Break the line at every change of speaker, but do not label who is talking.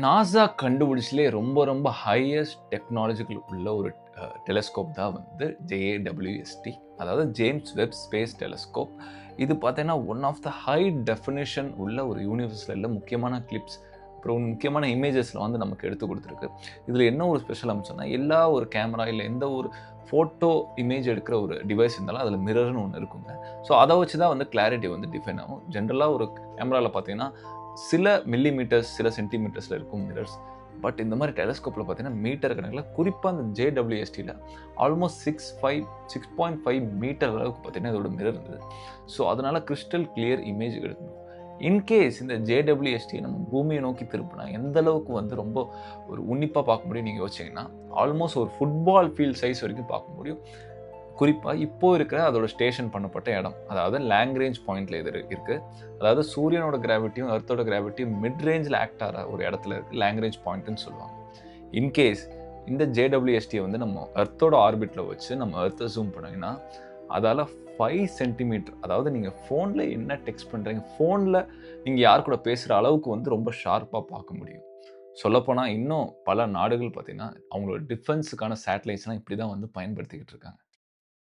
NASA கண்டுபிடிச்சதிலே ரொம்ப ரொம்ப highest technological உள்ள ஒரு டெலஸ்கோப் தான் வந்து JWST. அதாவது ஜேம்ஸ் வெப் ஸ்பேஸ் டெலஸ்கோப். இது பார்த்தீங்கன்னா, one of the high definition உள்ள ஒரு யூனிவர்ஸ்ல முக்கியமான கிளிப்ஸ், அப்புறம் முக்கியமான இமேஜஸ்ல வந்து நமக்கு எடுத்து குடுத்துருக்கு. இதில என்ன ஒரு ஸ்பெஷல் அம்சம்னா, எல்லா ஒரு கேமரா இல்ல எந்த ஒரு ஃபோட்டோ இமேஜ் எடுக்கிற ஒரு டிவைஸ் இருந்தாலும் அதில மிரர்ன்னு ஒண்ணு இருக்குங்க. ஸோ அத வச்சு தான் வந்து கிளாரிட்டி வந்து டிஃபைன் ஆகும். ஜெனரலா ஒரு கேமரால பார்த்தீங்கன்னா, சில மில்லிமீட்டர்ஸ், சில சென்டிமீட்டர்ஸ்ல இருக்கும் மிரர்ஸ். பட் இந்த மாரி டெலஸ்கோப்ல பார்த்தீங்கன்னா, மீட்டர் கணக்குல குறிப்பா அந்த JWSTல ஆல்மோஸ்ட் 6.5 மீட்டர் அளவுக்கு பார்த்தீங்கன்னா, இதோட மிரர் இருந்தது. ஸோ அதனால கிரிஸ்டல் கிளியர் இமேஜ் எடுக்கும். இன்கேஸ் இந்த JWST நம்ம பூமியை நோக்கி திருப்பினா எந்த அளவுக்கு வந்து ரொம்ப ஒரு உன்னிப்பா பார்க்க முடியும் நீங்க யோசிச்சீங்கன்னா, ஆல்மோஸ்ட் ஒரு ஃபுட்பால் ஃபீல்ட் சைஸ் வரைக்கும் பார்க்க முடியும். குறிப்பா இப்போ இருக்கிற அதோட ஸ்டேஷன் பண்ணப்பட்ட இடம். அதாவது லாக்ரேஞ்ச் பாயிண்ட்ல இது இருக்கு. அதாவது சூரியனோட கிராவிட்டியும், எர்த்தோட கிராவிட்டியும் மிட் ரேஞ்ச்ல ஆக்ட் ஆற ஒரு இடத்துல இருக்கு. லாக்ரேஞ்ச் பாயிண்ட்ன்னு சொல்லுவாங்க. இன்கேஸ் இந்த JWST வந்து நம்ம எர்த்தோட ஆர்பிட்ல வச்சு நம்ம எர்த்த ஜூம் பண்ணீங்கன்னா, அதால 5 சென்டிமீட்டர், அதாவது நீங்க ஃபோன்ல என்ன டெக்ஸ்ட் பண்றீங்க, ஃபோன்ல நீங்க யார் கூட பேசுற அளவுக்கு வந்து ரொம்ப ஷார்ப்பா பார்க்க முடியும். சொல்லப்போனா இன்னும் பல நாடுகள் பார்த்தீங்கன்னா, அவங்களோட டிஃபென்ஸ்க்கான சேட்டலைட்ஸ்லாம் இப்படி தான் வந்து பயன்படுத்திக்கிட்டு இருக்காங்க.